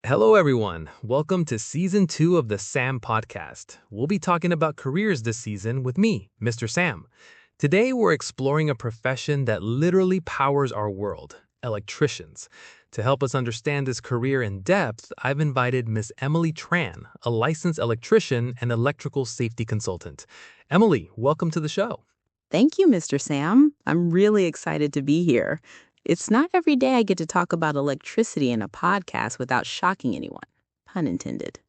Hello, everyone. Welcome to Season 2 of the Sam Podcast. We'll be talking about careers this season with me, Mr. Sam. Today, we're exploring a profession that literally powers our world, electricians. To help us understand this career in depth, I've invited Miss Emily Tran, a licensed electrician and electrical safety consultant. Emily, welcome to the show. Thank you, Mr. Sam. I'm really excited to be here. It's not every day I get to talk about electricity in a podcast without shocking anyone. Pun intended.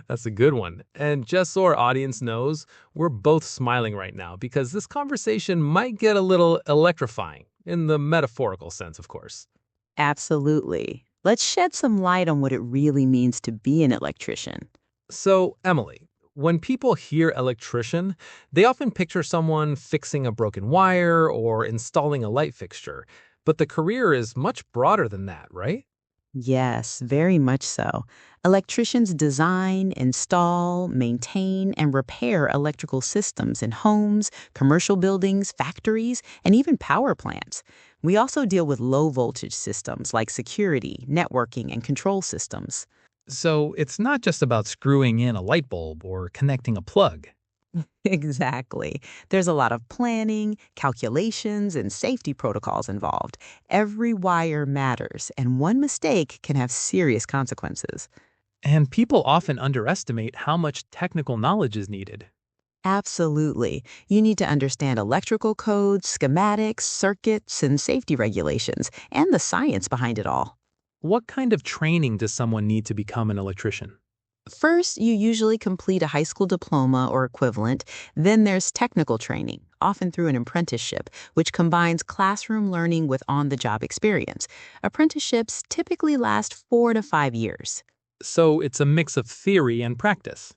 That's a good one. And just so our audience knows, we're both smiling right now because this conversation might get a little electrifying, in the metaphorical sense, of course. Absolutely. Let's shed some light on what it really means to be an electrician. So, Emily, when people hear electrician, they often picture someone fixing a broken wire or installing a light fixture. But the career is much broader than that, right? Yes, very much so. Electricians design, install, maintain, and repair electrical systems in homes, commercial buildings, factories, and even power plants. We also deal with low voltage systems like security, networking, and control systems. So, it's not just about screwing in a light bulb or connecting a plug. Exactly. There's a lot of planning, calculations, and safety protocols involved. Every wire matters, and one mistake can have serious consequences. And people often underestimate how much technical knowledge is needed. Absolutely. You need to understand electrical codes, schematics, circuits, and safety regulations, and the science behind it all. What kind of training does someone need to become an electrician? First, you usually complete a high school diploma or equivalent. Then there's technical training, often through an apprenticeship, which combines classroom learning with on-the-job experience. Apprenticeships typically last 4 to 5 years. So it's a mix of theory and practice.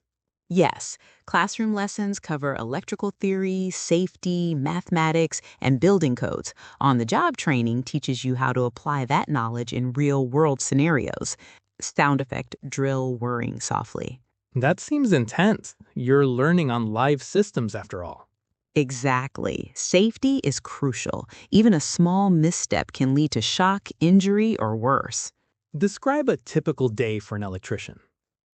Yes, classroom lessons cover electrical theory, safety, mathematics, and building codes. On-the-job training teaches you how to apply that knowledge in real-world scenarios. Sound effect drill whirring softly. That seems intense. You're learning on live systems after all. Exactly. Safety is crucial. Even a small misstep can lead to shock, injury, or worse. Describe a typical day for an electrician.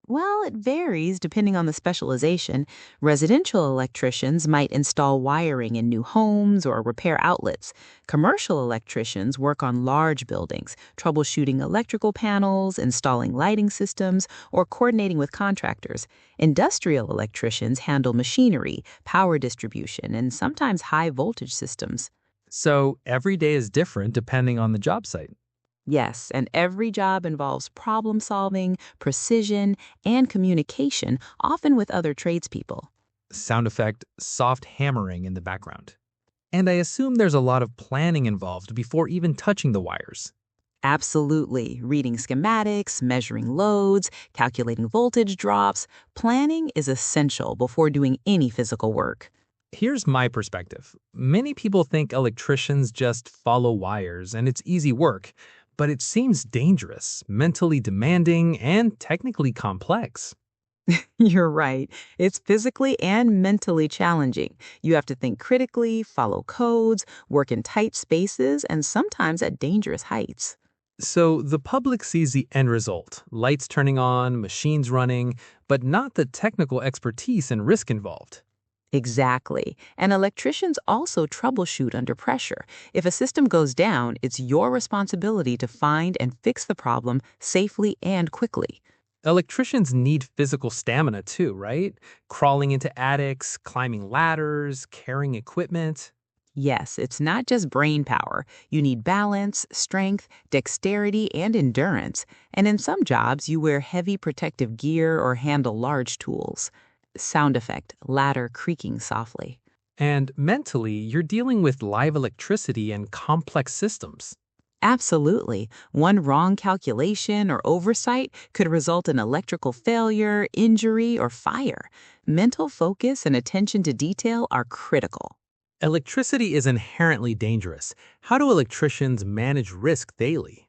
Well, it varies depending on the specialization. Residential electricians might install wiring in new homes or repair outlets. Commercial electricians work on large buildings, troubleshooting electrical panels, installing lighting systems, or coordinating with contractors. Industrial electricians handle machinery, power distribution, and sometimes high voltage systems. So every day is different depending on the job site. Yes, and every job involves problem solving, precision, and communication, often with other tradespeople. Sound effect, soft hammering in the background. And I assume there's a lot of planning involved before even touching the wires. Absolutely. Reading schematics, measuring loads, calculating voltage drops. Planning is essential before doing any physical work. Here's my perspective. Many people think electricians just follow wires and it's easy work, but it seems dangerous, mentally demanding, and technically complex. You're right. It's physically and mentally challenging. You have to think critically, follow codes, work in tight spaces, and sometimes at dangerous heights. So the public sees the end result, lights turning on, machines running, but not the technical expertise and risk involved. Exactly. And electricians also troubleshoot under pressure. If a system goes down, it's your responsibility to find and fix the problem safely and quickly. Electricians need physical stamina too, right? Crawling into attics, climbing ladders, carrying equipment. Yes, it's not just brain power. You need balance, strength, dexterity, and endurance. And in some jobs, you wear heavy protective gear or handle large tools. Sound effect, ladder creaking softly. And mentally, you're dealing with live electricity and complex systems. Absolutely. One wrong calculation or oversight could result in electrical failure, injury, or fire. Mental focus and attention to detail are critical. Electricity is inherently dangerous. How do electricians manage risk daily?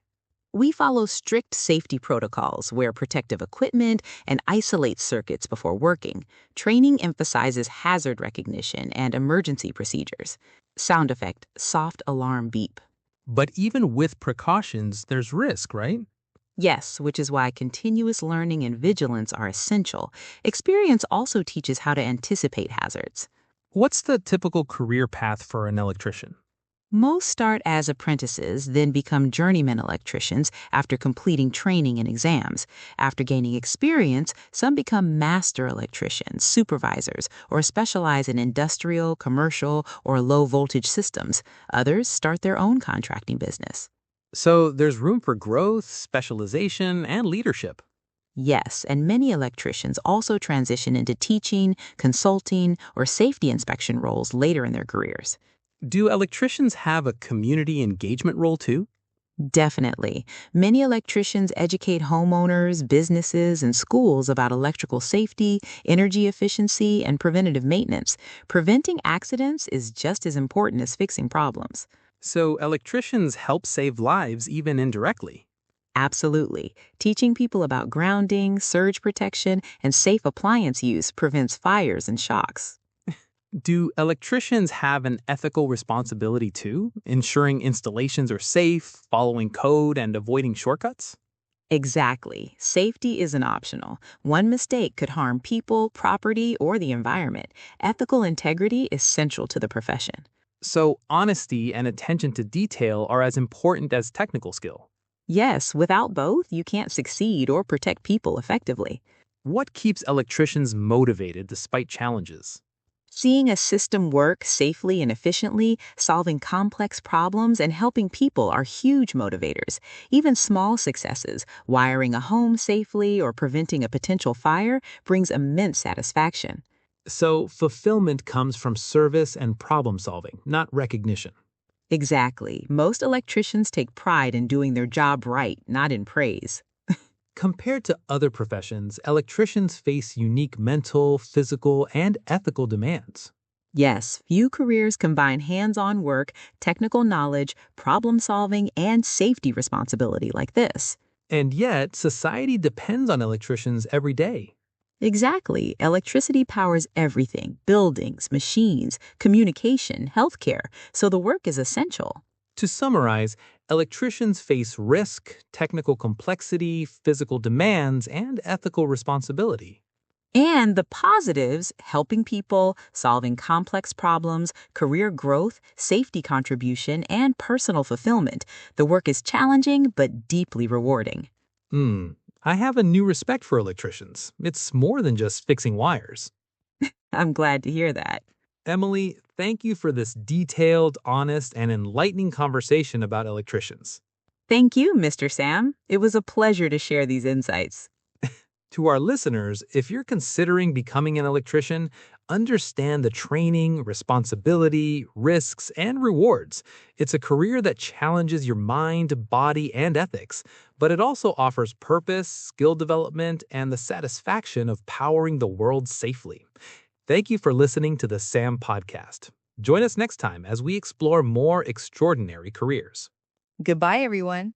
We follow strict safety protocols, wear protective equipment, and isolate circuits before working. Training emphasizes hazard recognition and emergency procedures. Sound effect, soft alarm beep. But even with precautions, there's risk, right? Yes, which is why continuous learning and vigilance are essential. Experience also teaches how to anticipate hazards. What's the typical career path for an electrician? Most start as apprentices, then become journeyman electricians after completing training and exams. After gaining experience, some become master electricians, supervisors, or specialize in industrial, commercial, or low voltage systems. Others start their own contracting business. So there's room for growth, specialization, and leadership. Yes, and many electricians also transition into teaching, consulting, or safety inspection roles later in their careers. Do electricians have a community engagement role too? Definitely. Many electricians educate homeowners, businesses, and schools about electrical safety, energy efficiency, and preventative maintenance. Preventing accidents is just as important as fixing problems. So electricians help save lives even indirectly. Absolutely. Teaching people about grounding, surge protection, and safe appliance use prevents fires and shocks. Do electricians have an ethical responsibility too, ensuring installations are safe, following code, and avoiding shortcuts? Exactly. Safety isn't optional. One mistake could harm people, property, or the environment. Ethical integrity is central to the profession. So honesty and attention to detail are as important as technical skill. Yes, without both, you can't succeed or protect people effectively. What keeps electricians motivated despite challenges? Seeing a system work safely and efficiently, solving complex problems, and helping people are huge motivators. Even small successes, wiring a home safely or preventing a potential fire, brings immense satisfaction. So fulfillment comes from service and problem solving, not recognition. Exactly. Most electricians take pride in doing their job right, not in praise. Compared to other professions, electricians face unique mental, physical, and ethical demands. Yes, few careers combine hands on work, technical knowledge, problem solving, and safety responsibility like this. And yet, society depends on electricians every day. Exactly. Electricity powers everything: buildings, machines, communication, healthcare. So the work is essential. To summarize, electricians face risk, technical complexity, physical demands, and ethical responsibility. And the positives: helping people, solving complex problems, career growth, safety contribution, and personal fulfillment. The work is challenging but deeply rewarding. Hmm, I have a new respect for electricians. It's more than just fixing wires. I'm glad to hear that. Emily, thank you for this detailed, honest, and enlightening conversation about electricians. Thank you, Mr. Sam. It was a pleasure to share these insights. To our listeners, if you're considering becoming an electrician, understand the training, responsibility, risks, and rewards. It's a career that challenges your mind, body, and ethics, but it also offers purpose, skill development, and the satisfaction of powering the world safely. Thank you for listening to the SAM Podcast. Join us next time as we explore more extraordinary careers. Goodbye, everyone.